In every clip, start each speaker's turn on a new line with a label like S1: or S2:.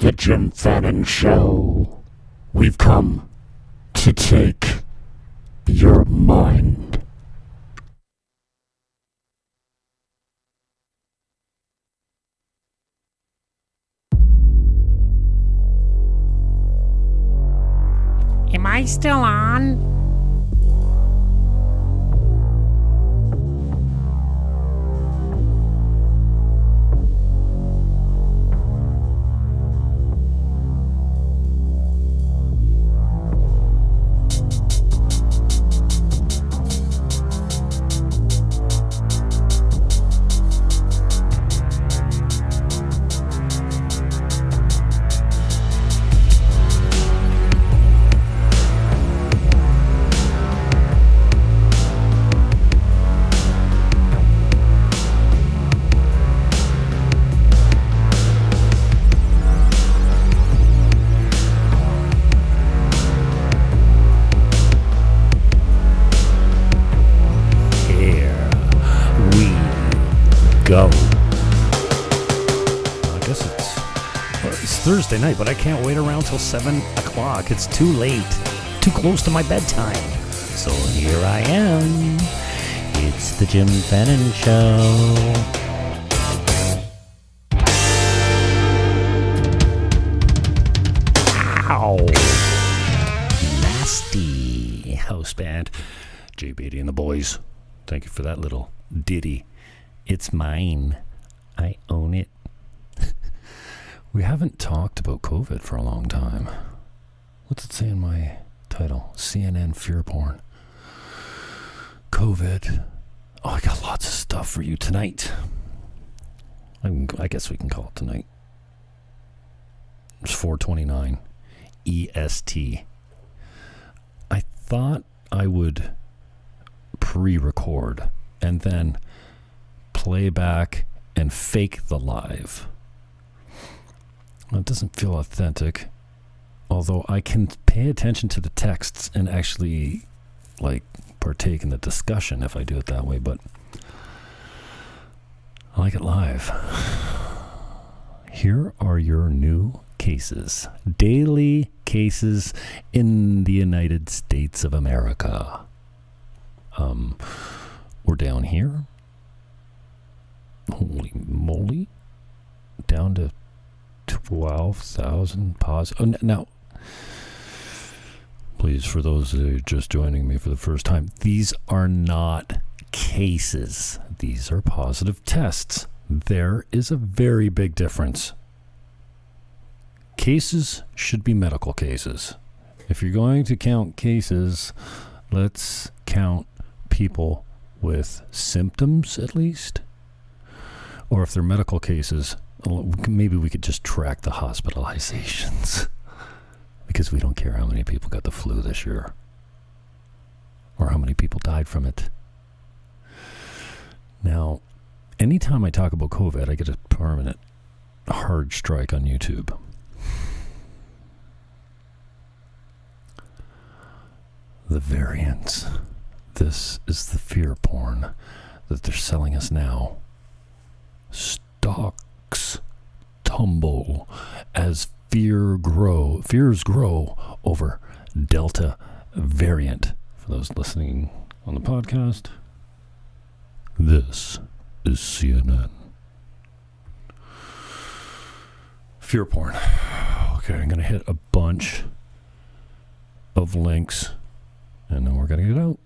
S1: The Jim Fannon Show. We've come to take your mind.
S2: Am I still on?
S3: Go. I guess it's Thursday night, but I can't wait around till 7 o'clock. It's too late, too close to my bedtime. So here I am. It's the Jim Fannon Show. Ow. Nasty house band. J. Beatty and the boys. Thank you for that little ditty. It's mine. I own it. We haven't talked about COVID for a long time. What's it say in my title? CNN Fear Porn. COVID. Oh, I got lots of stuff for you tonight. I guess we can call it tonight. It's 4:29 EST. I thought I would pre-record and then play back and fake the live. Well, it doesn't feel authentic, although I can pay attention to the texts and actually partake in the discussion if I do it that way, but I like it live. Here are your new cases. Daily cases in the United States of America. We're down here. Holy moly. Down to 12,000 positive. Now, please, for those who are just joining me for the first time, these are not cases. These are positive tests. There is a very big difference. Cases should be medical cases. If you're going to count cases, let's count people with symptoms at least. Or if they're medical cases, maybe we could just track the hospitalizations. Because we don't care how many people got the flu this year. Or how many people died from it. Now, anytime I talk about COVID, I get a permanent hard strike on YouTube. The variants. This is the fear porn that they're selling us now. Stocks tumble as fears grow over Delta variant. For those listening on the podcast, this is CNN. Fear porn. Okay, I'm going to hit a bunch of links and then we're going to get out.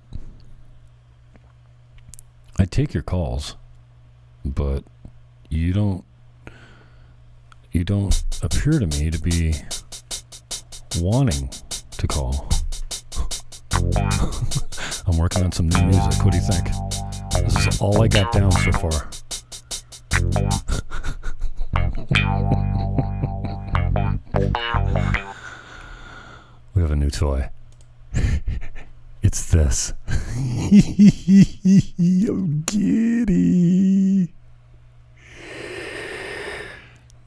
S3: I take your calls, but you don't appear to me to be wanting to call. I'm working on some new music. What do you think? This is all I got down so far. We have a new toy. It's this. Oh, giddy.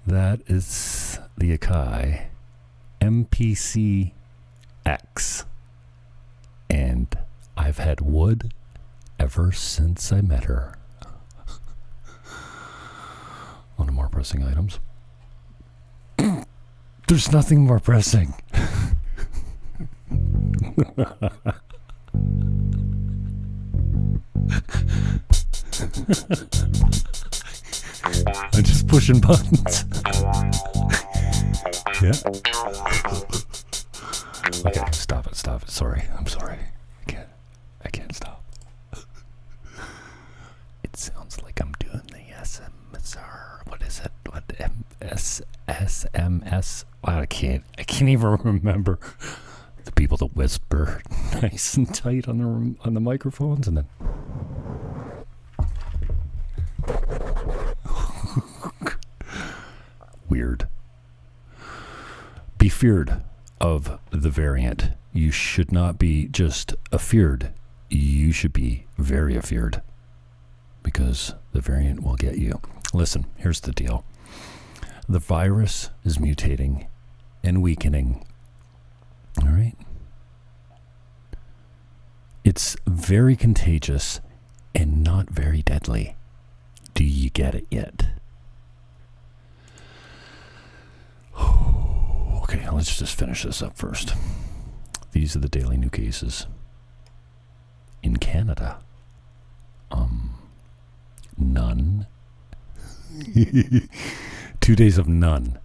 S3: That is the Akai MPC X. And I've had wood ever since I met her. On to more pressing items. There's nothing more pressing. I'm just pushing buttons. Yeah. Okay, stop it. Sorry. I'm sorry. I can't stop. It sounds like I'm doing the SMSR. What is it? What SMS? I can't even remember. The people that whisper nice and tight on the microphones and then weird. Be feared of the variant. You should not be just afeared. You should be very afeared, because the variant will get you. Listen, here's the deal. The virus is mutating and weakening. All right? It's very contagious and not very deadly. Do you get it yet? Okay, let's just finish this up first. These are the daily new cases. In Canada, none. 2 days of none.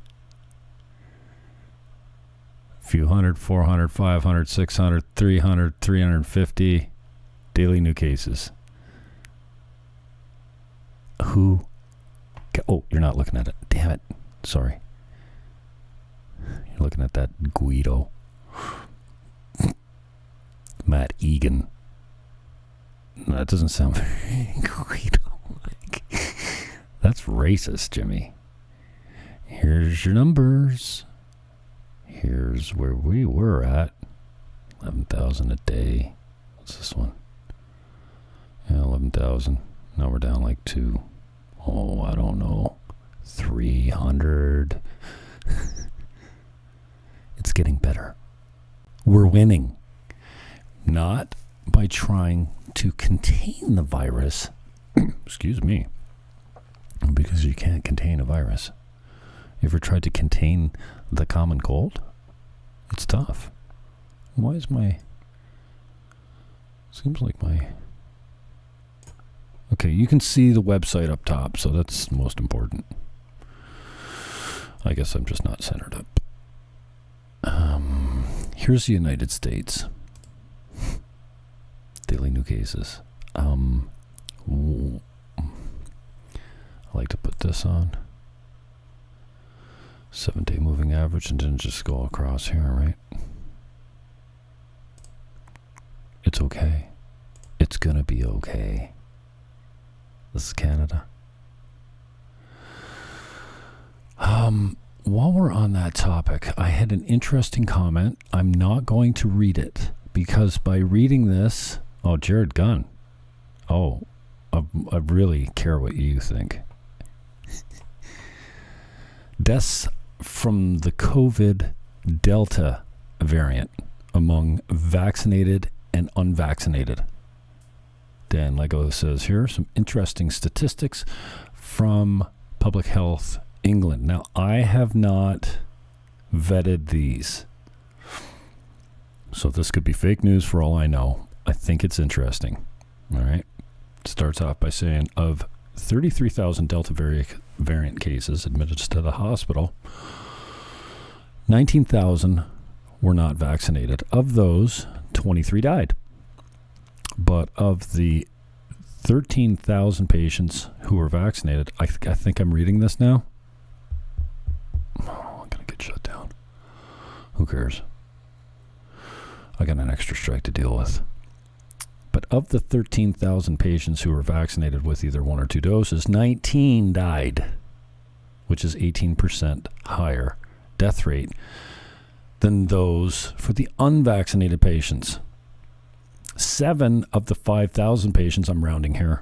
S3: Few hundred, 400, 500, 600, 300, 350 daily new cases. Who? Oh, you're not looking at it. Damn it. Sorry. You're looking at that Guido. Matt Egan. That doesn't sound very Guido-like. That's racist, Jimmy. Here's your numbers. Here's where we were at. 11,000 a day. What's this one? Yeah, 11,000. Now we're down like to, I don't know, 300. It's getting better. We're winning. Not by trying to contain the virus. Excuse me. Because you can't contain a virus. You ever tried to contain the common cold? It's tough. Why is seems like my... Okay, you can see the website up top, so that's most important. I guess I'm just not centered up. Here's the United States. Daily new cases. I like to put this on. 7-day moving average and then just go across here, right? It's okay. It's gonna be okay. This is Canada. While we're on that topic, I had an interesting comment. I'm not going to read it because by reading this, Jared Gunn. I really care what you think. Deaths from the COVID Delta variant among vaccinated and unvaccinated. Dan Lego says, here are some interesting statistics from Public Health England. Now, I have not vetted these, so this could be fake news for all I know. I think it's interesting. All right. Starts off by saying, of 33,000 Delta variant cases admitted to the hospital, 19,000 were not vaccinated. Of those, 23 died. But of the 13,000 patients who were vaccinated, I think I'm reading this now. Oh, I'm going to get shut down. Who cares? I got an extra strike to deal with. But of the 13,000 patients who were vaccinated with either 1 or 2 doses, 19 died, which is 18% higher death rate than those for the unvaccinated patients. 7 of the 5,000 patients, I'm rounding here,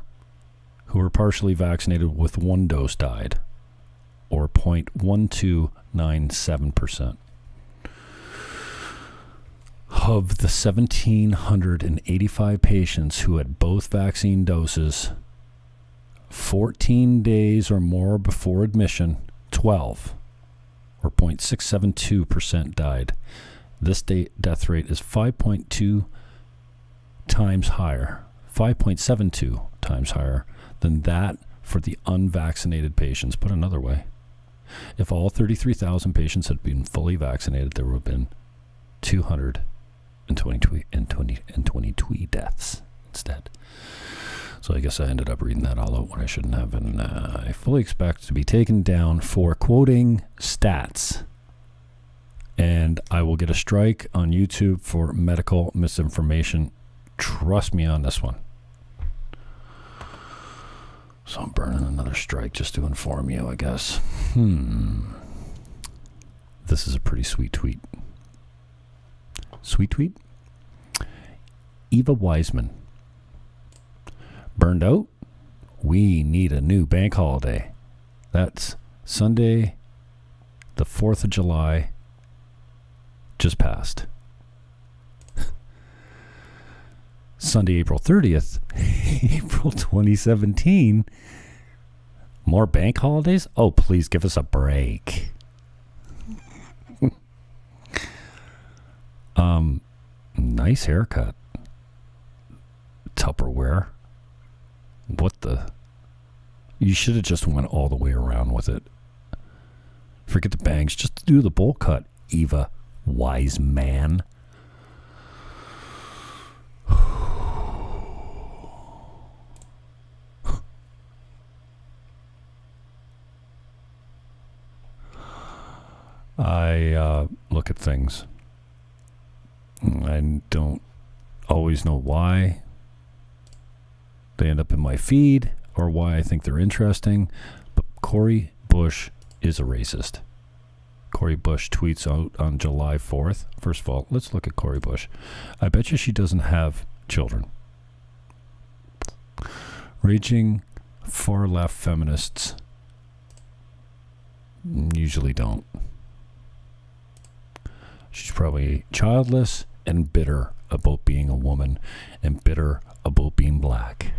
S3: who were partially vaccinated with 1 dose died, or 0.1297%. Of the 1,785 patients who had both vaccine doses, 14 days or more before admission, 12, or 0.672% died. This death rate is 5.2 times higher, 5.72 times higher than that for the unvaccinated patients. Put another way, if all 33,000 patients had been fully vaccinated, there would have been 222 deaths instead. So I guess I ended up reading that all out when I shouldn't have. And I fully expect to be taken down for quoting stats. And I will get a strike on YouTube for medical misinformation. Trust me on this one. So I'm burning another strike just to inform you, I guess. This is a pretty sweet tweet. Sweet tweet? Eva Wiseman. Burned out? We need a new bank holiday. That's Sunday, the 4th of July, just passed. Sunday, April 30th, April 2017. More bank holidays? Oh, please give us a break. Nice haircut. Tupperware. What the? You should have just went all the way around with it. Forget the bangs. Just do the bowl cut, Eva Wiseman. I look at things. I don't always know why they end up in my feed or why I think they're interesting, but Cori Bush is a racist. Cori Bush tweets out on July 4th. First of all, let's look at Cori Bush. I bet you she doesn't have children. Raging far-left feminists usually don't. She's probably childless and bitter about being a woman and bitter about being black.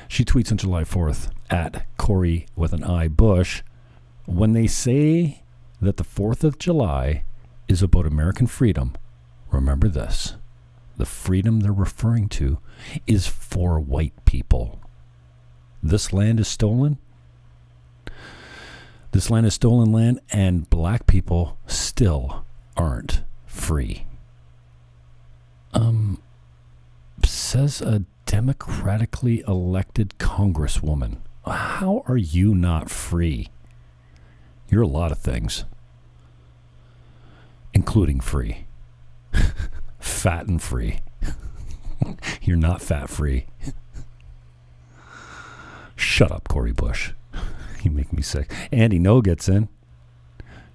S3: She tweets on July 4th at Cori with an I Bush. When they say that the 4th of July is about American freedom, remember this. The freedom they're referring to is for white people. This land is stolen. This land is stolen land, and black people still aren't free. Says a democratically elected congresswoman. How are you not free? You're a lot of things, including free. Fat and free. You're not fat free. Shut up, Cori Bush. You make me sick. Andy No gets in.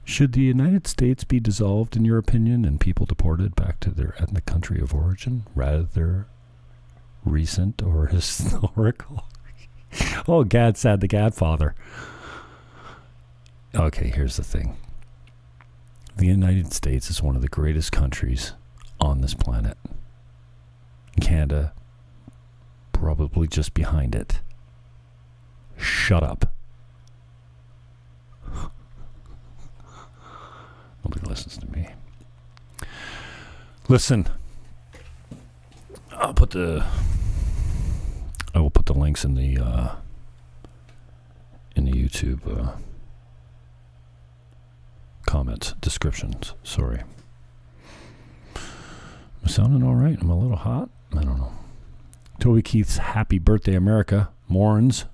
S3: Should the United States be dissolved, in your opinion, and people deported back to their ethnic country of origin, rather recent or historical? Oh, Gad said the Godfather. Okay, here's the thing. The United States is one of the greatest countries on this planet. Canada, probably just behind it. Shut up. Nobody listens to me. Listen, I will put the links in the YouTube comments, descriptions. Sorry. I'm sounding all right. I'm a little hot. I don't know. Toby Keith's Happy Birthday America mourns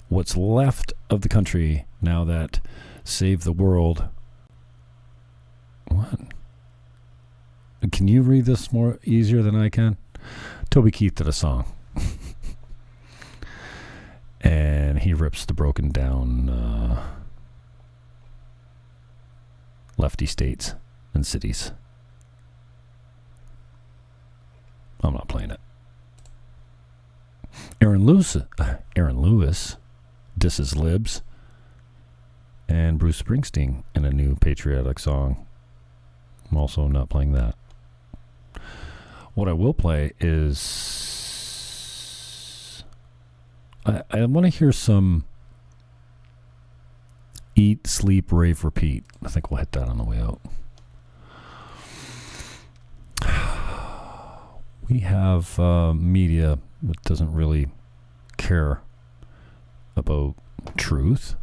S3: what's left of the country now that Save the World. What? Can you read this more easier than I can? Toby Keith did a song. And he rips the broken down lefty states and cities. I'm not playing it. Aaron Lewis disses libs, and Bruce Springsteen in a new patriotic song. I'm also not playing that. What I will play is I want to hear some Eat, sleep, rave, repeat. I think we'll hit that on the way out. We have media that doesn't really care about truth,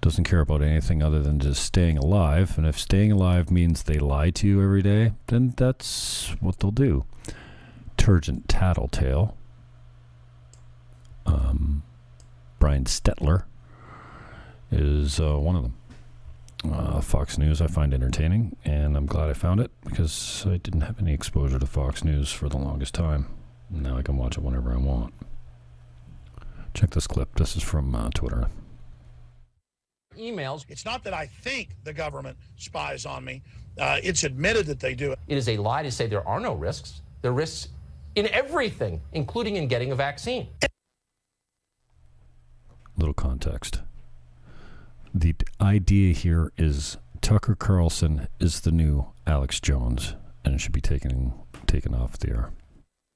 S3: doesn't care about anything other than just staying alive. And if staying alive means they lie to you every day, then that's what they'll do. Turgent Tattletale. Brian Stetler is one of them. Fox News I find entertaining, and I'm glad I found it because I didn't have any exposure to Fox News for the longest time. Now I can watch it whenever I want. Check this clip. This is from Twitter.
S4: Emails.
S5: It's not that I think the government spies on me. It's admitted that they do it.
S4: It is a lie to say there are no risks. There are risks in everything, including in getting a vaccine.
S3: Little context. The idea here is Tucker Carlson is the new Alex Jones, and it should be taken off the air.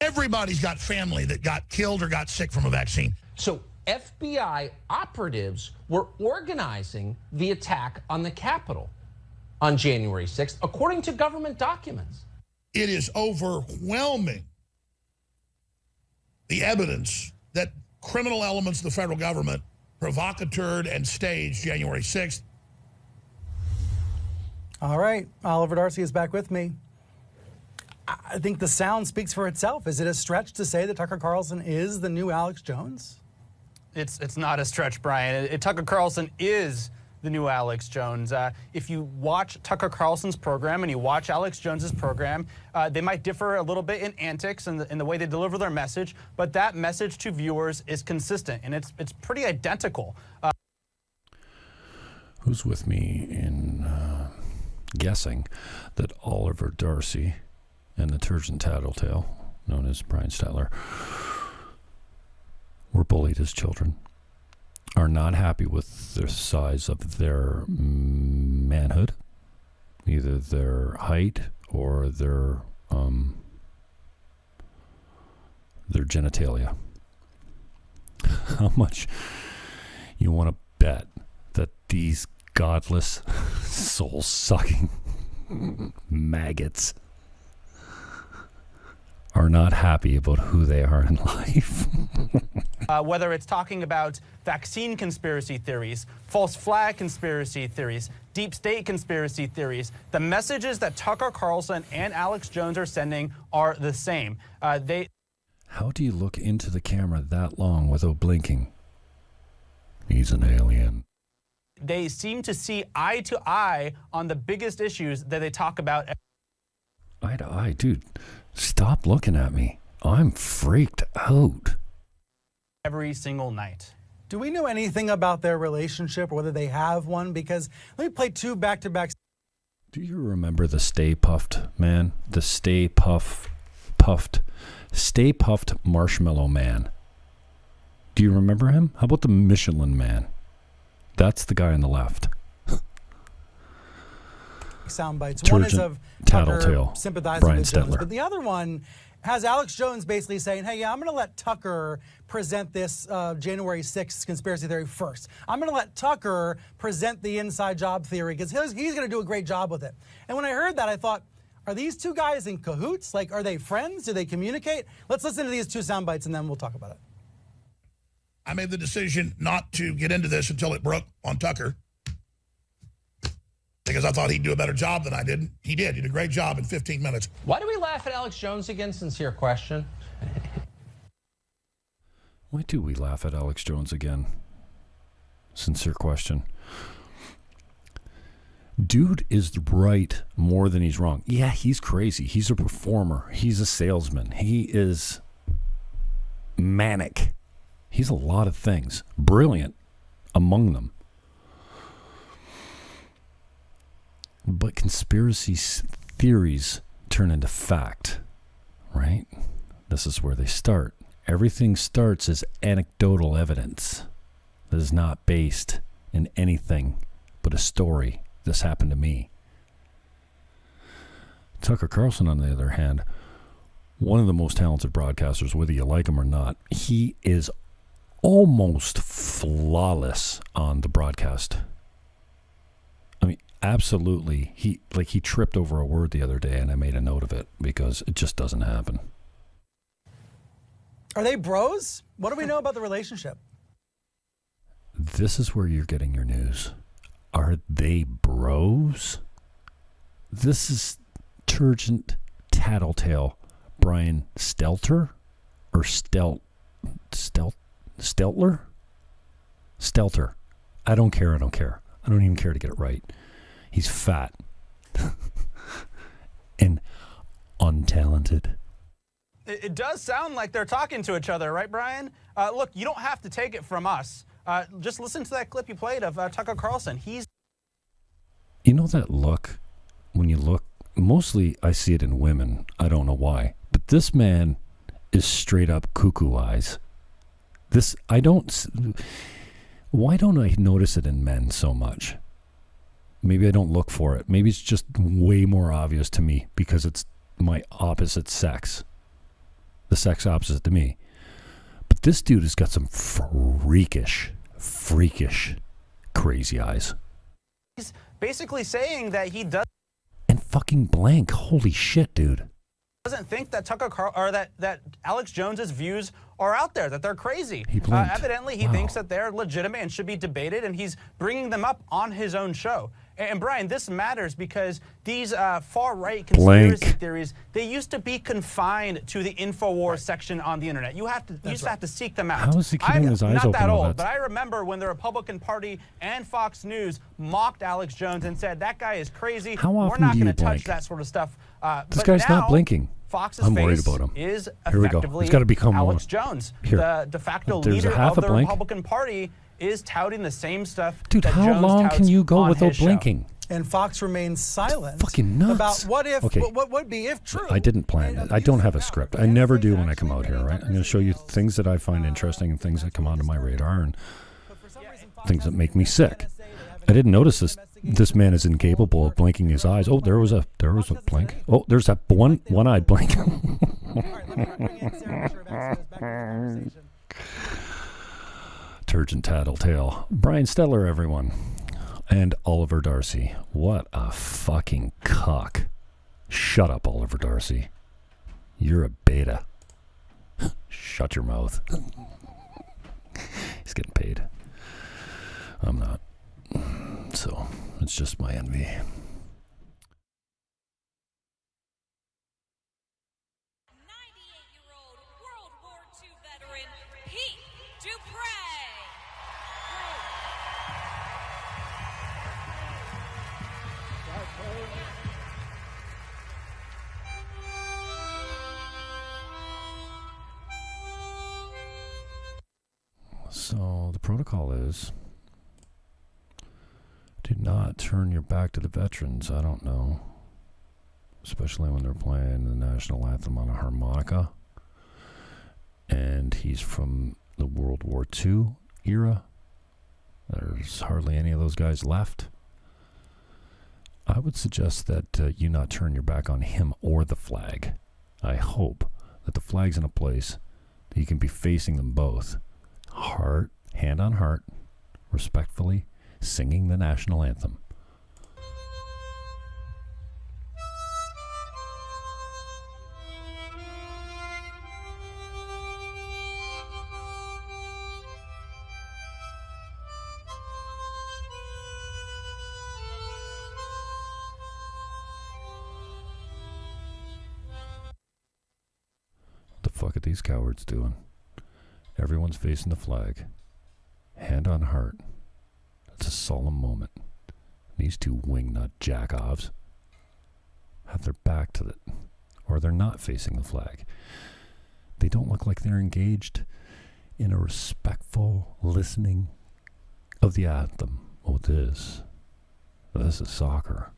S5: Everybody's got family that got killed or got sick from a vaccine.
S4: So FBI operatives were organizing the attack on the Capitol on January 6th, according to government documents.
S5: It is overwhelming, the evidence that criminal elements of the federal government provocateured and staged January 6th.
S6: All right, Oliver Darcy is back with me. I think the sound speaks for itself. Is it a stretch to say that Tucker Carlson is the new Alex Jones?
S7: It's not a stretch, Brian. Tucker Carlson is the new Alex Jones. If you watch Tucker Carlson's program and you watch Alex Jones's program, they might differ a little bit in antics and in the way they deliver their message, but that message to viewers is consistent, and it's pretty identical.
S3: Who's with me in guessing that Oliver Darcy and the Turgent Tattletale, known as Brian Stetler, were bullied as children, are not happy with the size of their manhood, either their height or their genitalia. How much you want to bet that these godless, soul-sucking maggots are not happy about who they are in life?
S7: Whether it's talking about vaccine conspiracy theories, false flag conspiracy theories, deep state conspiracy theories, the messages that Tucker Carlson and Alex Jones are sending are the same.
S3: How do you look into the camera that long without blinking? He's an alien.
S7: They seem to see eye to eye on the biggest issues that they talk about.
S3: Eye to eye, dude. Stop looking at me. I'm freaked out.
S7: Every single night.
S6: Do we know anything about their relationship or whether they have one? Because let me play two back-to-back.
S3: Do you remember the Stay Puffed man? The Stay Puffed Marshmallow Man. Do you remember him? How about the Michelin Man? That's the guy on the left.
S6: Sound bites. One is of Tucker sympathizing
S3: Brian
S6: with Jones,
S3: Stetler.
S6: but the other one has Alex Jones basically saying, hey, yeah, I'm going to let Tucker present this January 6th conspiracy theory first. I'm going to let Tucker present the inside job theory because he's going to do a great job with it. And when I heard that, I thought, are these two guys in cahoots? Like, are they friends? Do they communicate? Let's listen to these two sound bites and then we'll talk about it.
S5: I made the decision not to get into this until it broke on Tucker, because I thought he'd do a better job than I did. He did. He did a great job in 15 minutes.
S4: Why do we laugh at Alex Jones again? Sincere question.
S3: Why do we laugh at Alex Jones again? Sincere question. Dude is right more than he's wrong. Yeah, he's crazy. He's a performer. He's a salesman. He is manic. He's a lot of things. Brilliant among them. But conspiracy theories turn into fact, right? This is where they start. Everything starts as anecdotal evidence that is not based in anything but a story. This happened to me. Tucker Carlson, on the other hand, one of the most talented broadcasters, whether you like him or not, he is almost flawless on the broadcast. I mean, absolutely. He tripped over a word the other day, and I made a note of it because it just doesn't happen.
S6: Are they bros? What do we know about the relationship?
S3: This is where you're getting your news. Are they bros? This is turgent tattletale Brian Stelter or Steltler? Stelter. I don't care. I don't even care to get it right. He's fat and untalented.
S7: It does sound like they're talking to each other, right, Brian? Look, you don't have to take it from us. Just listen to that clip you played of Tucker Carlson.
S3: You know that look? When you look, mostly I see it in women. I don't know why. But this man is straight up cuckoo eyes. Why don't I notice it in men so much? Maybe I don't look for it. Maybe it's just way more obvious to me because it's my opposite sex. The sex opposite to me. But this dude has got some freakish, crazy eyes.
S7: He's basically saying that he doesn't
S3: And fucking blank. Holy shit, dude.
S7: think that that Alex Jones's views are out there, that they're crazy.
S3: He blinked.
S7: Evidently, he thinks that they're legitimate and should be debated, and he's bringing them up on his own show. And Brian, this matters because these far-right conspiracy theories, they used to be confined to the InfoWars section on the internet. You just have to seek them out.
S3: How is he keeping his eyes
S7: not
S3: open?
S7: that old, but I remember when the Republican Party and Fox News mocked Alex Jones and said, that guy is crazy.
S3: How often
S7: We're not
S3: do you
S7: going to touch
S3: blink?
S7: that sort of stuff.
S3: This
S7: But
S3: guy's
S7: now,
S3: not blinking.
S7: Fox's
S3: I'm worried
S7: face
S3: about him.
S7: is
S3: Here we go.
S7: effectively
S3: He's got to become
S7: Alex
S3: one.
S7: Jones.
S3: Here.
S7: The de facto
S3: There's a
S7: leader
S3: half
S7: of
S3: a
S7: the
S3: blink.
S7: Republican Party is touting the same stuff
S3: Dude,
S7: that
S3: how
S7: Jones
S3: long
S7: touts
S3: can you go
S7: on
S3: without
S7: his show.
S3: blinking?
S6: And Fox remains silent
S3: Fucking nuts.
S6: about what if,
S3: Okay.
S6: what would be if true.
S3: I didn't plan it. I don't have a script. I never do when I come out here, right? I'm going to show you things that I find interesting and things that come onto my radar and things that make me sick. I didn't notice this man is incapable of blinking his eyes. Oh, there was a blink. Oh, there's that one-eyed blink. Turgent tattletale. Brian Stelter, everyone. And Oliver Darcy. What a fucking cock. Shut up, Oliver Darcy. You're a beta. Shut your mouth. He's getting paid. I'm not. So, it's just my envy.
S8: 98-year-old World War II veteran Pete Dupre.
S3: So, the protocol is do not turn your back to the veterans. I don't know. Especially when they're playing the national anthem on a harmonica. And he's from the World War II era. There's hardly any of those guys left. I would suggest that you not turn your back on him or the flag. I hope that the flag's in a place that you can be facing them both. Heart, hand on heart, respectfully singing the national anthem. What the fuck are these cowards doing? Everyone's facing the flag. Hand on heart. It's a solemn moment. These two wingnut jack-offs have their back to it, or they're not facing the flag. They don't look like they're engaged in a respectful listening of the anthem. Oh, this is soccer.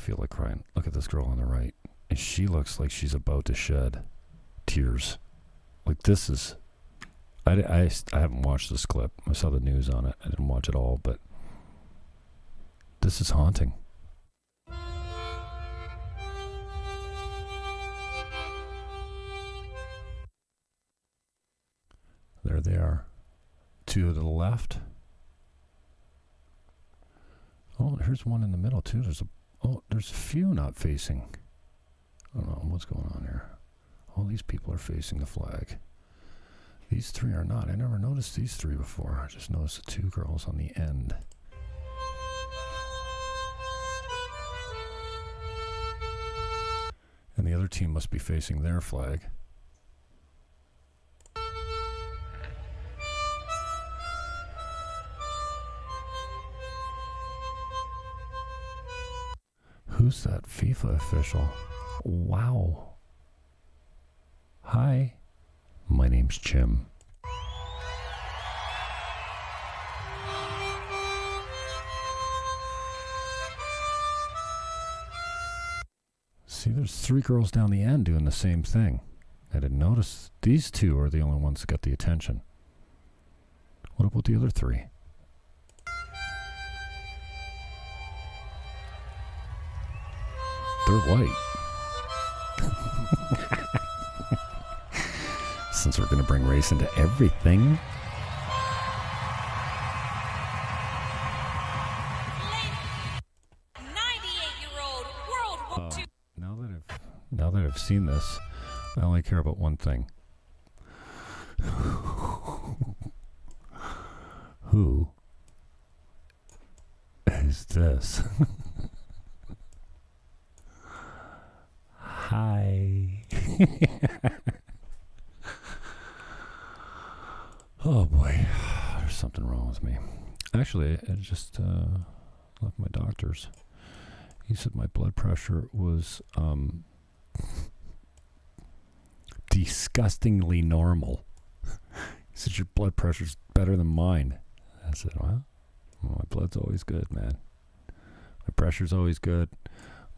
S3: feel like crying. Look at this girl on the right. And she looks like she's about to shed tears. Like, this is... I haven't watched this clip. I saw the news on it. I didn't watch it all, but this is haunting. There they are. Two to the left. Oh, here's one in the middle too. There's a few not facing. I don't know what's going on here. All these people are facing the flag. These three are not. I never noticed these three before. I just noticed the two girls on the end. And the other team must be facing their flag. Who's that FIFA official? Wow. Hi. My name's Jim. See, there's three girls down the end doing the same thing. I didn't notice. These two are the only ones that got the attention. What about the other three? They're white. Since we're going to bring race into everything. Now that I've seen this, I only care about one thing. Who is this? Hi. Oh boy, there's something wrong with me. Actually, I just left my doctor's. He said my blood pressure was disgustingly normal. He said your blood pressure's better than mine. I said, well, my blood's always good, man. My pressure's always good.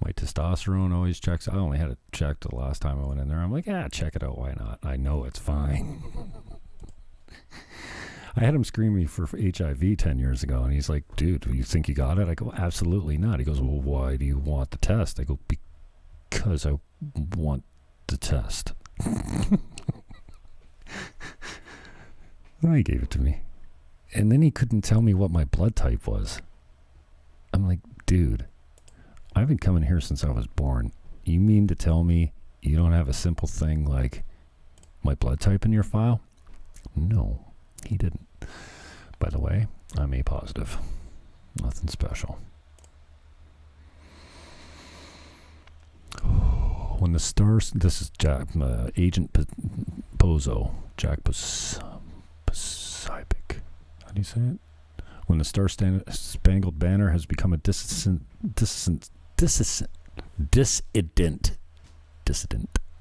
S3: My testosterone always checks. I only had it checked the last time I went in there. I'm like, check it out. Why not? I know it's fine. I had him screen me for HIV 10 years ago, and he's like, dude, do you think you got it? I go, absolutely not. He goes, well, why do you want the test? I go, because I want the test. Well, he gave it to me. And then he couldn't tell me what my blood type was. I'm like, dude, I've been coming here since I was born. You mean to tell me you don't have a simple thing like my blood type in your file? No, he didn't. By the way, I'm A positive. Nothing special. When the stars... This is Jack, Agent Pozo. Jack Posobiec. How do you say it? When the Star-Spangled Banner has become a dissident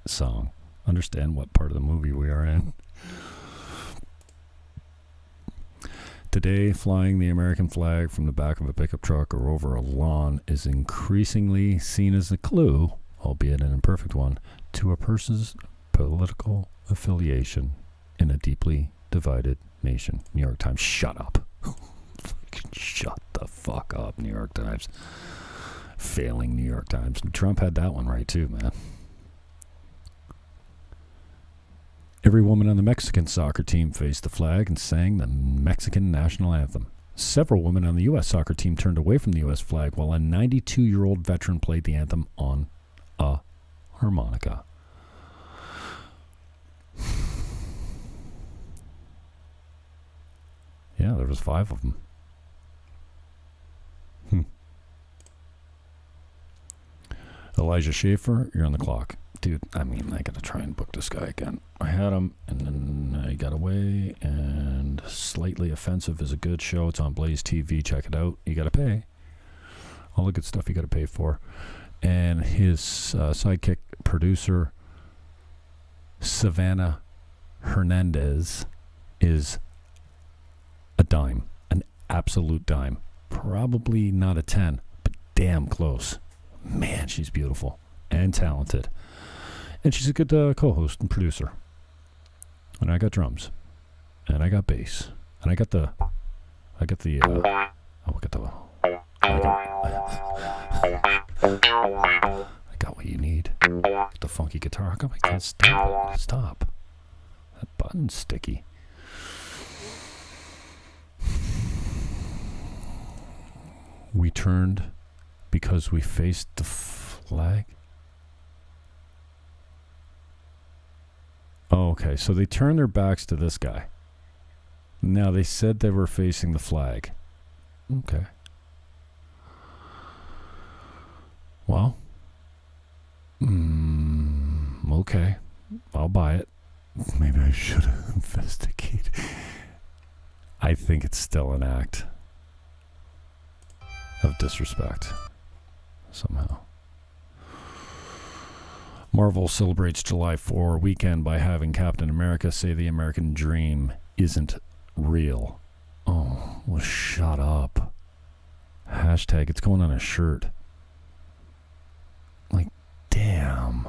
S3: song. Understand what part of the movie we are in. Today, flying the American flag from the back of a pickup truck or over a lawn is increasingly seen as a clue, albeit an imperfect one, to a person's political affiliation in a deeply divided nation. New York Times, shut up. Shut the fuck up, New York Times. Failing New York Times. Trump had that one right too, man. Every woman on the Mexican soccer team faced the flag and sang the Mexican national anthem. Several women on the U.S. soccer team turned away from the U.S. flag while a 92-year-old veteran played the anthem on a harmonica. Yeah, there was 5 of them. Elijah Schaefer, you're on the clock. Dude, I mean, I gotta try and book this guy again. I had him, and then I got away, and Slightly Offensive is a good show. It's on Blaze TV. Check it out. You gotta pay. All the good stuff you gotta pay for. And his sidekick producer, Savannah Hernandez, is a dime. An absolute dime. Probably not a 10, but damn close. Man, she's beautiful and talented. And she's a good co-host and producer. And I got drums. And I got bass. And I got the I got the what you need. The funky guitar. How come I can't stop it? Stop. That button's sticky. We turned because we faced the flag. Oh, okay, so they turned their backs to this guy. Now they said they were facing the flag. Okay. Well. Okay. I'll buy it. Maybe I should have investigated. I think it's still an act of disrespect. Somehow. Marvel celebrates July 4 weekend by having Captain America say the American dream isn't real. Oh, well, shut up. Hashtag, it's going on a shirt. Like, damn.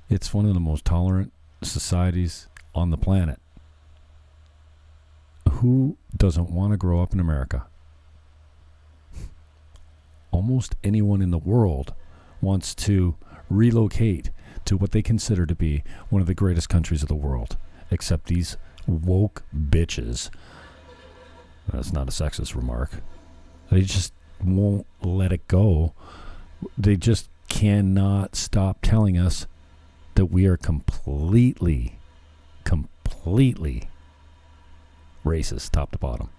S3: It's one of the most tolerant societies on the planet. Who doesn't want to grow up in America? Almost anyone in the world wants to relocate to what they consider to be one of the greatest countries of the world, except these woke bitches. That's not a sexist remark. They just won't let it go. They just cannot stop telling us that we are completely racist, top to bottom.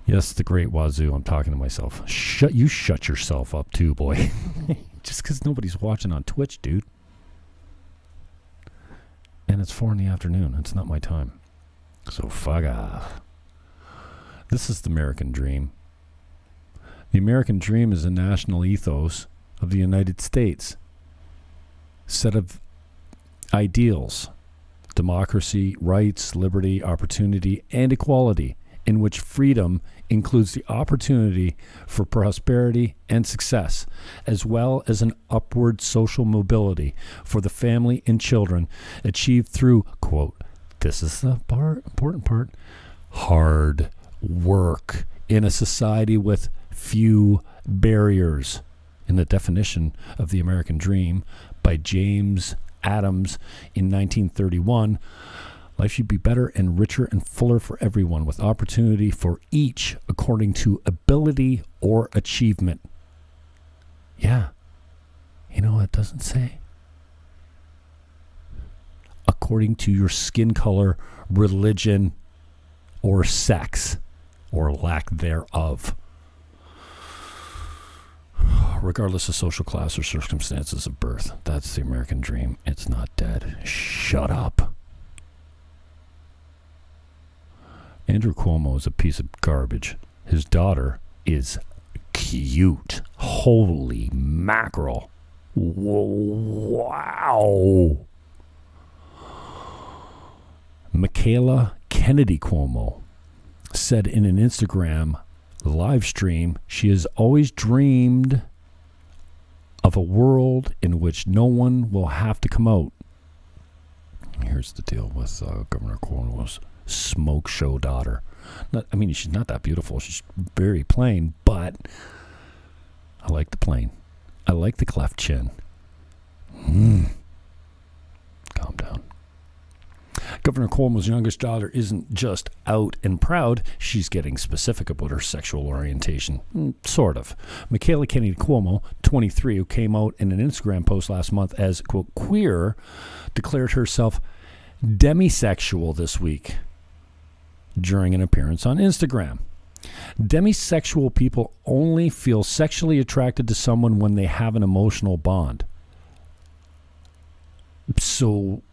S3: Yes, the great Wazoo. I'm talking to myself. Shut yourself up too, boy. Just because nobody's watching on Twitch, dude. And it's 4 p.m. It's not my time. So fuck off. This is the American dream. The American dream is a national ethos of the United States. Set of ideals. Democracy, rights, liberty, opportunity, and equality, in which freedom includes the opportunity for prosperity and success, as well as an upward social mobility for the family and children, achieved through, quote, this is the important part, hard work in a society with few barriers. In the definition of the American dream by James Adams in 1931, life should be better and richer and fuller for everyone, with opportunity for each according to ability or achievement. Yeah. You know what it doesn't say? According to your skin color, religion, or sex, or lack thereof. Regardless of social class or circumstances of birth. That's the American dream. It's not dead. Shut up. Andrew Cuomo is a piece of garbage. His daughter is cute. Holy mackerel. Wow. Michaela Kennedy Cuomo said in an Instagram live stream she has always dreamed of a world in which no one will have to come out. Here's the deal with Governor Cuomo's smoke show daughter. She's not that beautiful. She's very plain, but I like the plain. I like the cleft chin. Calm down. Governor Cuomo's youngest daughter isn't just out and proud. She's getting specific about her sexual orientation. Sort of. Michaela Kennedy Cuomo, 23, who came out in an Instagram post last month as, quote, queer, declared herself demisexual this week during an appearance on Instagram. Demisexual people only feel sexually attracted to someone when they have an emotional bond. So,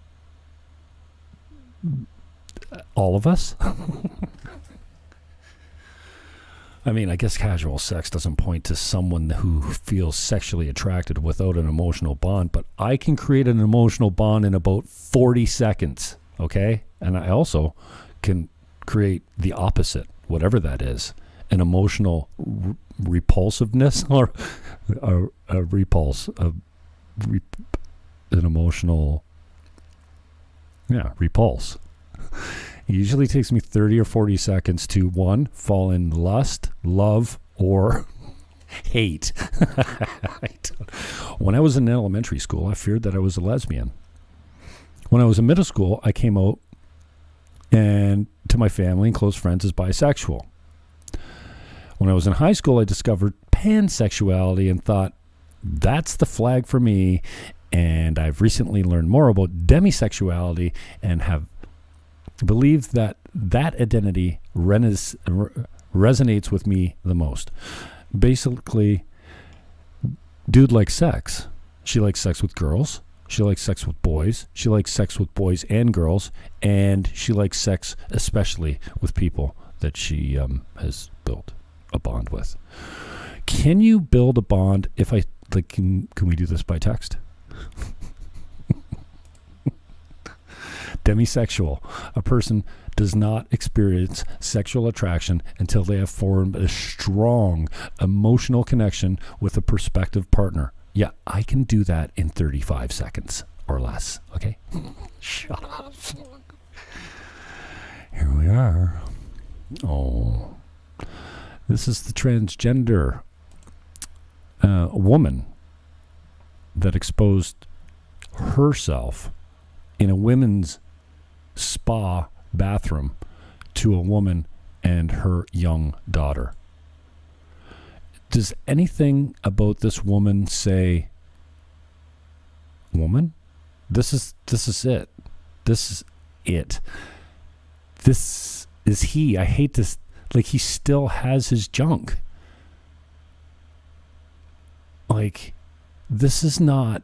S3: all of us? I guess casual sex doesn't point to someone who feels sexually attracted without an emotional bond, but I can create an emotional bond in about 40 seconds, okay? And I also can create the opposite, whatever that is, an emotional repulsiveness or a repulse, an emotional, repulse. It usually takes me 30 or 40 seconds to, one, fall in lust, love, or hate. When I was in elementary school, I feared that I was a lesbian. When I was in middle school, I came out and to my family and close friends as bisexual. When I was in high school, I discovered pansexuality and thought, that's the flag for me. And I've recently learned more about demisexuality and have believed that identity resonates with me the most. Basically, dude likes sex. She likes sex with girls. She likes sex with boys. She likes sex with boys and girls. And she likes sex especially with people that she has built a bond with. Can you build a bond if I, like, can we do this by text? Demisexual. A person does not experience sexual attraction until they have formed a strong emotional connection with a prospective partner. Yeah, I can do that in 35 seconds or less. Okay? Shut up. Here we are. Oh. This is the transgender woman that exposed herself in a women's spa bathroom to a woman and her young daughter. Does anything about this woman say, woman? This is it. This is it. This is he. I hate this. Like, he still has his junk. Like, this is not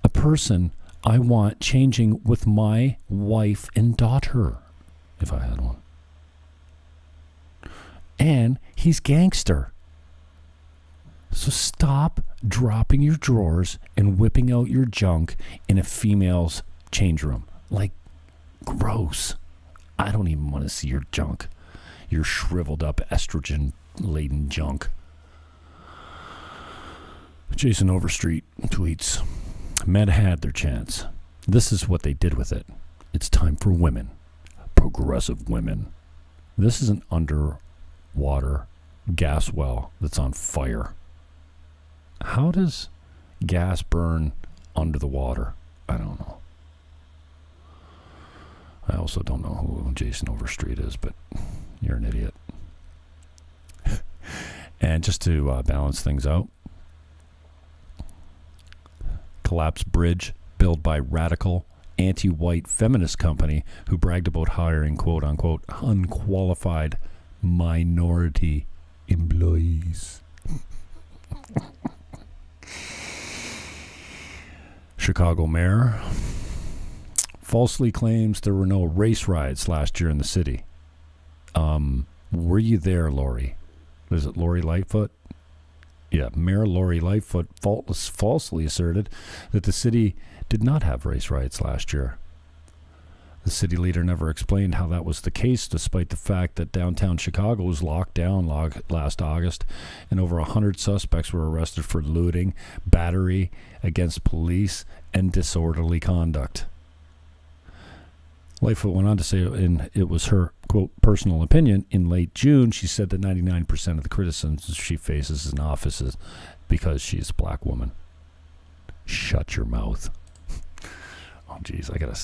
S3: a person I want changing with my wife and daughter, if I had one. And he's gangster. So stop dropping your drawers and whipping out your junk in a female's change room. Like, gross. I don't even want to see your junk. Your shriveled up, estrogen-laden junk. Jason Overstreet tweets, men had their chance. This is what they did with it. It's time for women. Progressive women. This is an underwater gas well that's on fire. How does gas burn under the water? I don't know. I also don't know who Jason Overstreet is, but you're an idiot. And just to balance things out, collapsed bridge built by radical anti-white feminist company who bragged about hiring quote-unquote unqualified minority employees. Chicago mayor falsely claims there were no race riots last year in the city. Were you there, Lori? Was it Lori Lightfoot? Yeah, Mayor Lori Lightfoot falsely asserted that the city did not have race riots last year. The city leader never explained how that was the case, despite the fact that downtown Chicago was locked down last August, and over 100 suspects were arrested for looting, battery against police, and disorderly conduct. Lightfoot went on to say, and it was her, quote, personal opinion, in late June, she said that 99% of the criticisms she faces in office is because she's a black woman. Shut your mouth. Oh, geez, I gotta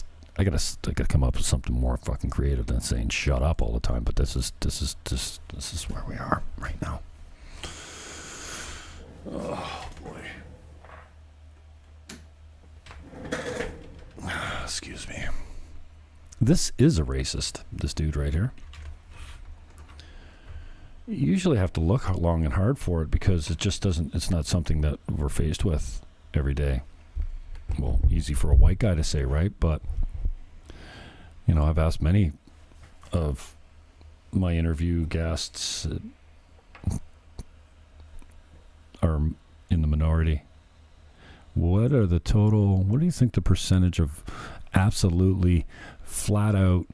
S3: come up with something more fucking creative than saying shut up all the time. But this is where we are right now. Oh boy. Excuse me. This is a racist, this dude right here. You usually have to look long and hard for it because it's not something that we're faced with every day. Well, easy for a white guy to say, right? But, you know, I've asked many of my interview guests are in the minority. What do you think the percentage of absolutely flat out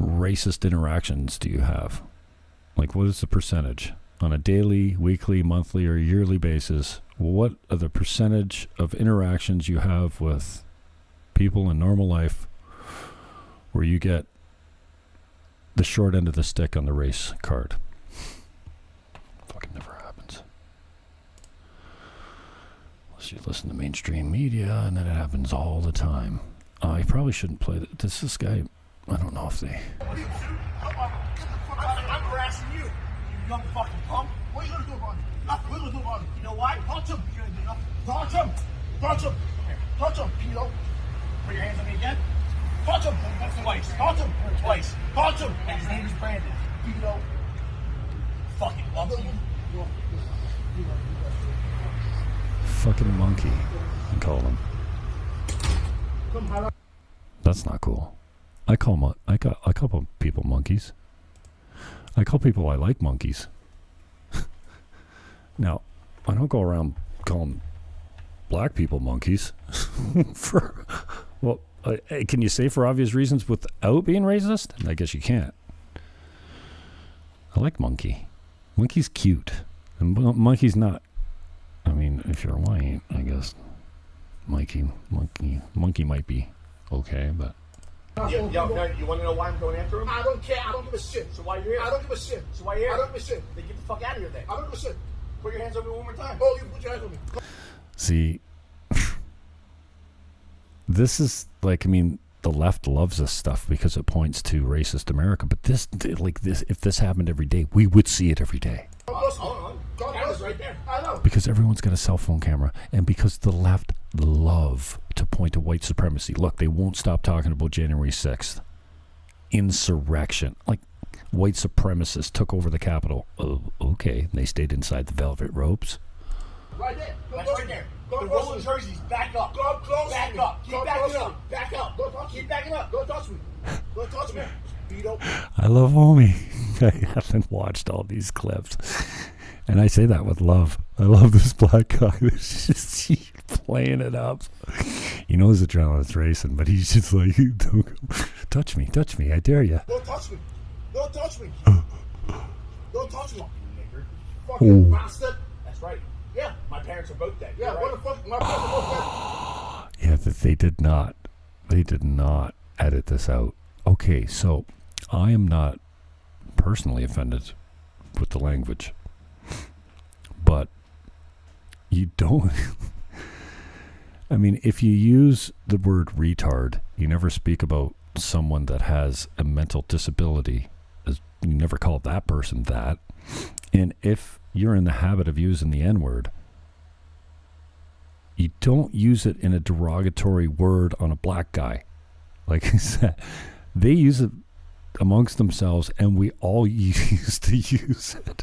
S3: racist interactions do you have? Like, what is the percentage? On a daily, weekly, monthly, or yearly basis, what are the percentage of interactions you have with people in normal life where you get the short end of the stick on the race card? Fucking never happens. Unless you listen to mainstream media, and then it happens all the time. I probably shouldn't play this guy. I don't know if they...
S9: I'm harassing you, you young fucking punk. What are you gonna do about it? Nothing. What are you gonna do about it? You know why? Touch him. You're gonna do nothing. Touch him. Touch him. Here. Touch him, pedo. Put your hands on me again. Touch him. That's twice. Touch him. Twice. Touch him. And his name is Brandon. Pedo. Fucking monkey.
S3: Fucking monkey, I call him. That's not cool. I call people monkeys. I call people I like monkeys. Now, I don't go around calling black people monkeys. Can you say for obvious reasons without being racist? I guess you can't. I like monkey. Monkey's cute. And monkey's not. I mean, if you're white, I guess monkey might be okay, but...
S9: You want to know why I'm going after him? I don't care. I don't give a shit. So why are you here? I don't give a shit. So why are you here? I don't give a shit. Then get the fuck out of here then. I don't give a shit. Put your hands on me one more time. Oh, you put your hands on me.
S3: See, this is like, I mean, the left loves this stuff because it points to racist America. But this, if this happened every day, we would see it every day.
S9: Camera's right there. I know.
S3: Because everyone's got a cell phone camera, and because the left love to point to white supremacy. Look, they won't stop talking about January 6th. Insurrection. Like, white supremacists took over the Capitol. Oh, okay. They stayed inside the velvet ropes.
S9: Right there. That's right there. The rolling jerseys, back up. Go close. Back up. Keep backing up. Back up. Don't touch me. Keep backing up. Don't touch me. Don't touch me.
S3: I love homie. I haven't watched all these clips. And I say that with love. I love this black guy who's just playing it up. He knows adrenaline's racing, but he's just like, don't touch me, I dare you.
S9: Don't touch me. Don't touch me. Don't touch me. Fucking bastard. That's right. Yeah, my parents are both dead. Yeah, what the fuck? My parents are both dead.
S3: Yeah, they did not. They did not edit this out. Okay, so I am not personally offended with the language. But you don't... I mean, if you use the word retard, you never speak about someone that has a mental disability. You never call that person that. And if you're in the habit of using the N-word, you don't use it in a derogatory word on a black guy. Like I said, they use it amongst themselves, and we all used to use it.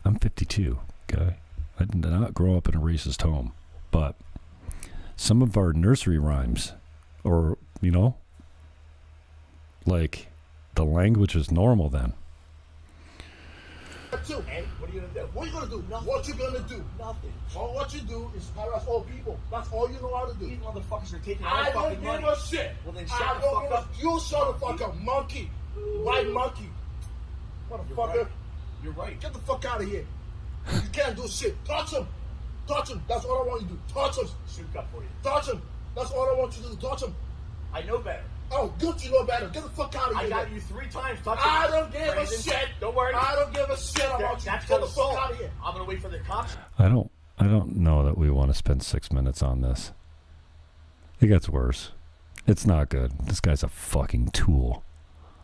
S3: I'm 52. Okay, I did not grow up in a racist home, but some of our nursery rhymes, or, you know, like, the language is normal then.
S9: Hey, what are you gonna do? What are you gonna do? Nothing. What you gonna do? Nothing. All what you do is harass all people. That's all you know how to do. These motherfuckers are taking our fucking money. I don't give a shit. Well then shut the fuck up. You shut the fuck up, monkey. White monkey. Motherfucker. You're right. Get the fuck out of here. You can't do shit. Touch him. Touch him. That's all I want you to do. Touch him. Shoot up for you. Touch him. That's all I want you to do. Touch him. I know better. Oh, good, you know better. Get the fuck out of here. I got you 3 times. Touch him. I don't give a shit. Don't worry. I don't give a shit about you. Get the fuck out of here. I'm gonna wait for the cops.
S3: I don't know that we want to spend 6 minutes on this. It gets worse. It's not good. This guy's a fucking tool.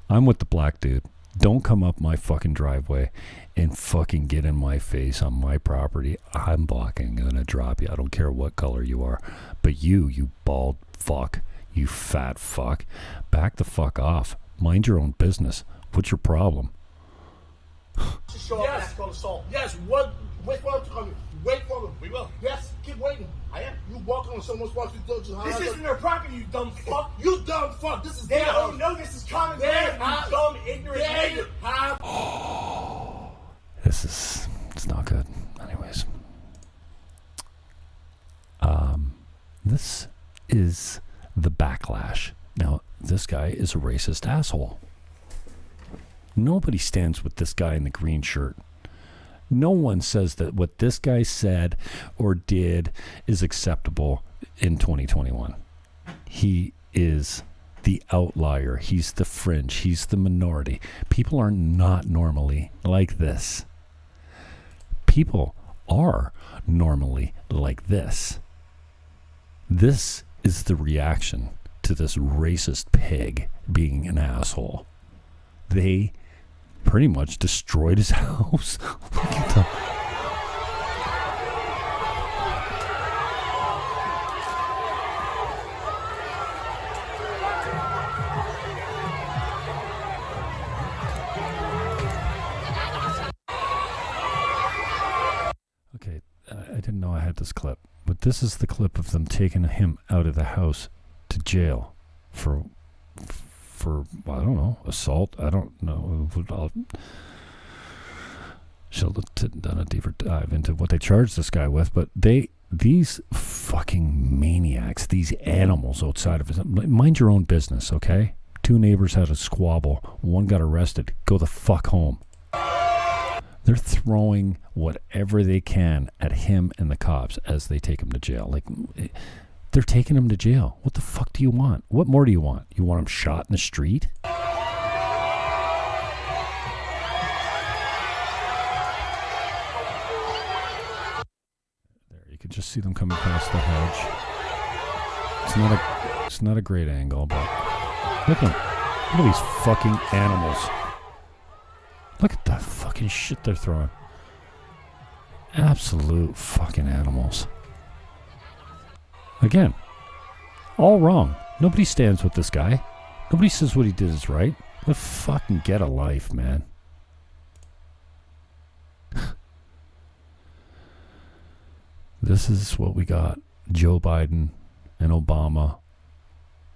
S3: I'm with the black dude. Don't come up my fucking driveway and fucking get in my face on my property. I'm fucking gonna drop you. I don't care what color you are. But you bald fuck, you fat fuck, back the fuck off. Mind your own business. What's your problem?
S9: Yes. Yes. What? Wait for him to come in. Wait for him. We will. Yes. Keep waiting. I am. You walk on someone's property. This isn't their property, you dumb fuck. You dumb fuck. This is. They don't know this is common land. You dumb ignorant nigger.
S3: It's not good. Anyways. This is the backlash. Now, this guy is a racist asshole. Nobody stands with this guy in the green shirt. No one says that what this guy said or did is acceptable in 2021. He is the outlier. He's the fringe. He's the minority. People are not normally like this. People are normally like this. This is the reaction to this racist pig being an asshole. They pretty much destroyed his house. Look at them. Okay, I didn't know I had this clip, but this is the clip of them taking him out of the house to jail for I don't know, assault. I don't know. Should have done a deeper dive into what they charged this guy with, but these fucking maniacs, these animals outside of it. Mind your own business, okay? 2 neighbors had a squabble. 1 got arrested. Go the fuck home. They're throwing whatever they can at him and the cops as they take him to jail. Like, they're taking him to jail. What the fuck do you want? What more do you want? You want him shot in the street? There, you can just see them coming past the hedge. It's not a great angle, but look at these fucking animals. Look at the fucking shit they're throwing. Absolute fucking animals. Again, all wrong. Nobody stands with this guy. Nobody says what he did is right. Let's fucking get a life, man. This is what we got. Joe Biden and Obama.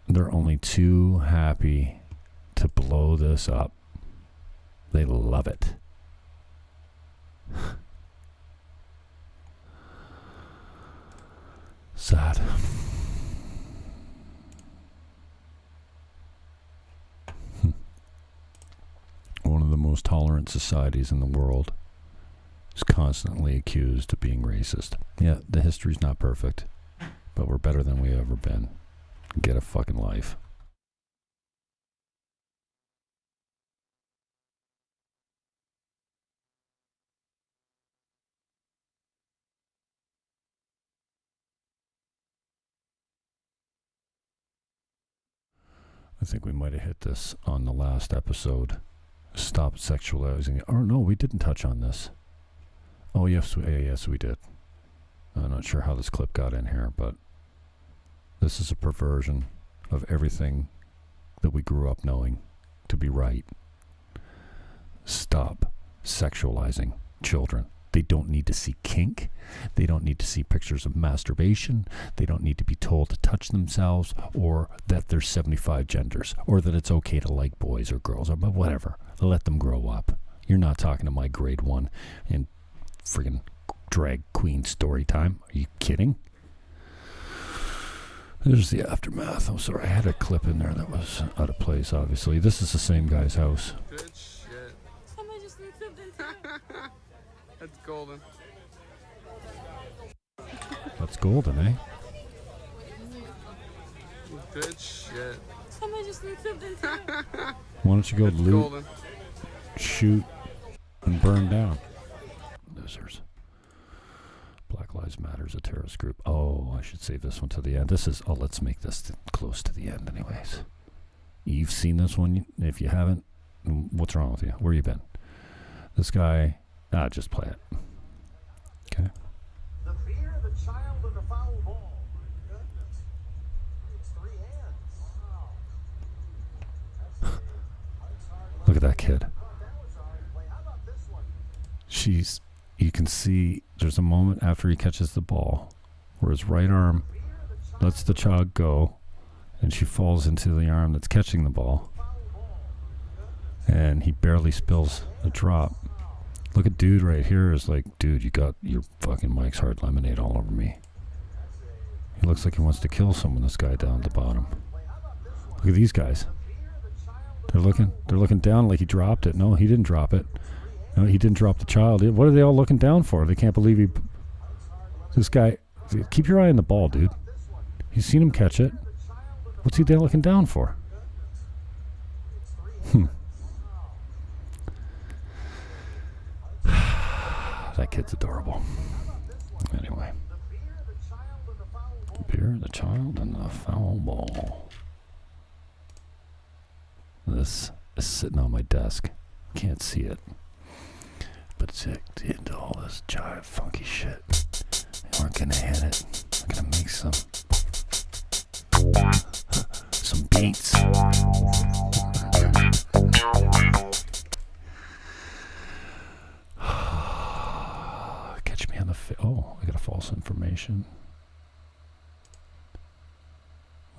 S3: They're only too happy to blow this up. They love it. Sad. One of the most tolerant societies in the world is constantly accused of being racist. Yeah, the history's not perfect, but we're better than we've ever been. Get a fucking life. I think we might have hit this on the last episode. Stop sexualizing. Oh, no, we didn't touch on this. Oh, yes, we did. I'm not sure how this clip got in here, but this is a perversion of everything that we grew up knowing to be right. Stop sexualizing children. They don't need to see kink. They don't need to see pictures of masturbation. They don't need to be told to touch themselves, or that there's 75 genders, or that it's okay to like boys or girls, or whatever. Let them grow up. You're not talking to my grade 1 in friggin' drag queen story time. Are you kidding? There's the aftermath. I'm sorry, I had a clip in there that was out of place, obviously. This is the same guy's house.
S10: Good shit. Somebody just moved something. That's golden.
S3: That's golden, eh?
S10: Good shit.
S8: Somebody just moved something too.
S3: Why don't you go
S10: That's
S3: loot,
S10: golden.
S3: shoot, and burn down? Losers. Black Lives Matter is a terrorist group. Oh, I should save this one to the end. Let's make this close to the end anyways. You've seen this one? If you haven't, what's wrong with you? Where you been? This guy... just play it. Okay.
S9: The fear of the child and the foul ball. My goodness. It's 3 hands.
S3: Look at that kid. You can see there's a moment after he catches the ball where his right arm lets the child go and she falls into the arm that's catching the ball. And he barely spills a drop. Look at dude right here is like, dude, you got your fucking Mike's Hard Lemonade all over me. He looks like he wants to kill someone, this guy down at the bottom. Look at these guys. They're looking down like he dropped it. No, he didn't drop it. No, he didn't drop the child. What are they all looking down for? They can't believe he... This guy... Keep your eye on the ball, dude. You've seen him catch it. What's he there looking down for? That kid's adorable. Anyway. The beer, the child, and the foul ball. This is sitting on my desk. Can't see it. But it's into all this jive funky shit. We're gonna hit it. We're gonna make some beats. Catch me on the oh, I got a false information.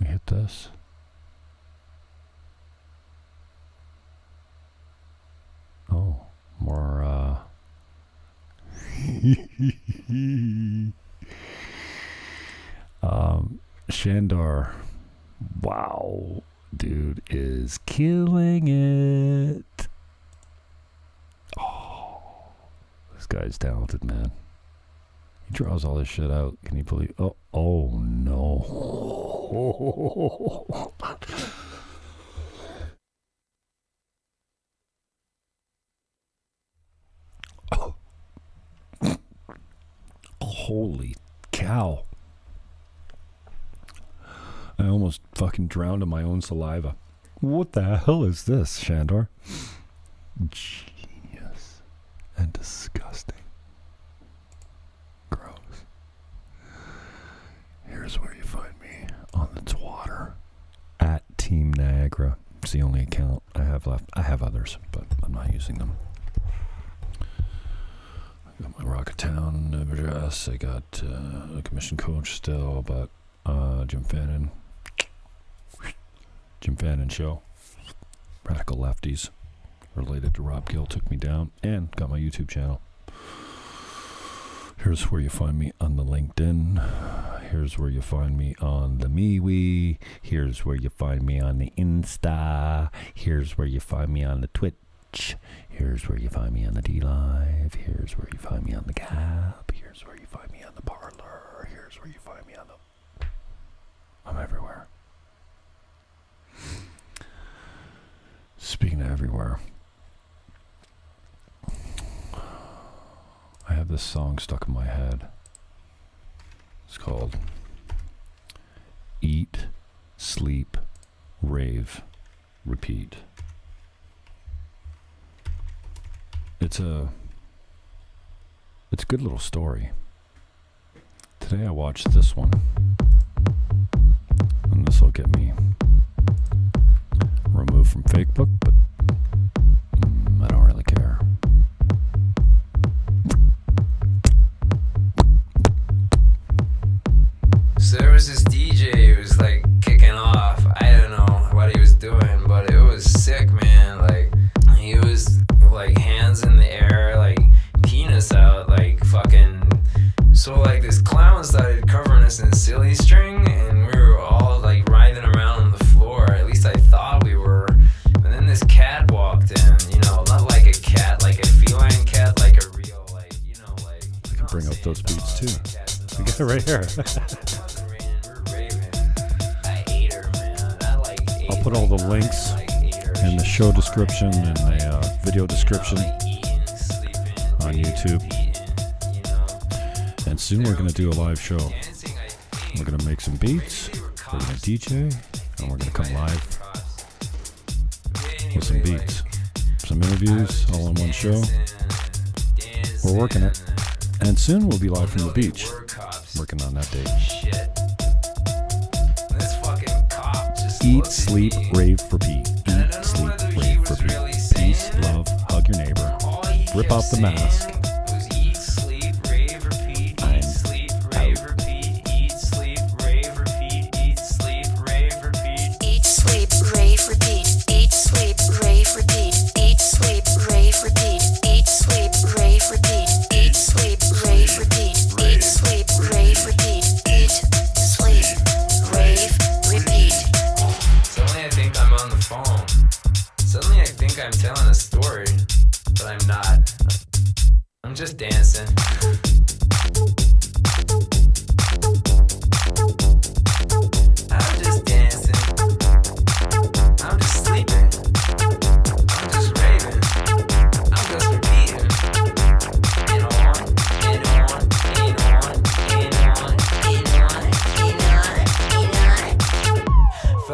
S3: We hit this. Oh, more Shandar, wow, dude is killing it. Oh, this guy's talented, man. He draws all this shit out. Can you believe? Oh no. Holy cow. I almost fucking drowned in my own saliva. What the hell is this, Shandor? Genius and disgusting. Gross. Here's where you find me on the Twitter at Team Niagara. It's the only account I have left. I have others, but I'm not using them. I got my Rocketown address. I got a commission coach still, but Jim Fannon Show. Radical Lefties related to Rob Gill took me down, and got my YouTube channel. Here's where you find me on the LinkedIn. Here's where you find me on the MeWe. Here's where you find me on the Insta. Here's where you find me on the Twitch. Here's where you find me on the D-Live. Here's where you find me on the Gap. Here's where you find me on the Parlor. Here's where you find me on the... I'm everywhere. Speaking of everywhere, I have this song stuck in my head. It's called Eat, Sleep, Rave, Repeat. It's a good little story. Today I watched this one, and this will get me removed from Facebook, but I don't really care.
S11: So there was this DJ who was like kicking off. I don't know what he was doing, but it was sick, man. Like he was like hands in the air, like penis out, like fucking. So like this clown started covering us in silly string, and we were all like writhing around on the floor. At least I thought we were. And then this cat walked in, you know, not like a cat, like a feline cat, like a real, like, you know, like.
S3: I can bring up those beats too. We got it right here. I'll put all the links in the show description and the video description on YouTube. And soon we're going to do a live show. We're going to make some beats, we're going to DJ, and we're going to come live with some beats. Some interviews, all in one show. We're working it. And soon we'll be live from the beach. Working on that date. Eat, sleep, rave, repeat. Eat, sleep, rave, repeat. Peace, love, hug your neighbor. Rip out the mask.
S11: Eat, sleep, rave, repeat. Eat, sleep, rave, repeat. Eat, sleep, rave, repeat. Eat, sleep, rave, repeat.
S12: Eat, sleep, rave, repeat. Eat, sleep, rave, repeat. Eat, sleep, rave, repeat. Eat, sleep, rave, repeat. Eat, sleep, rave, repeat. Eat, sleep, rave, repeat. Eat, sleep, rave, repeat.
S11: Suddenly I think I'm on the phone.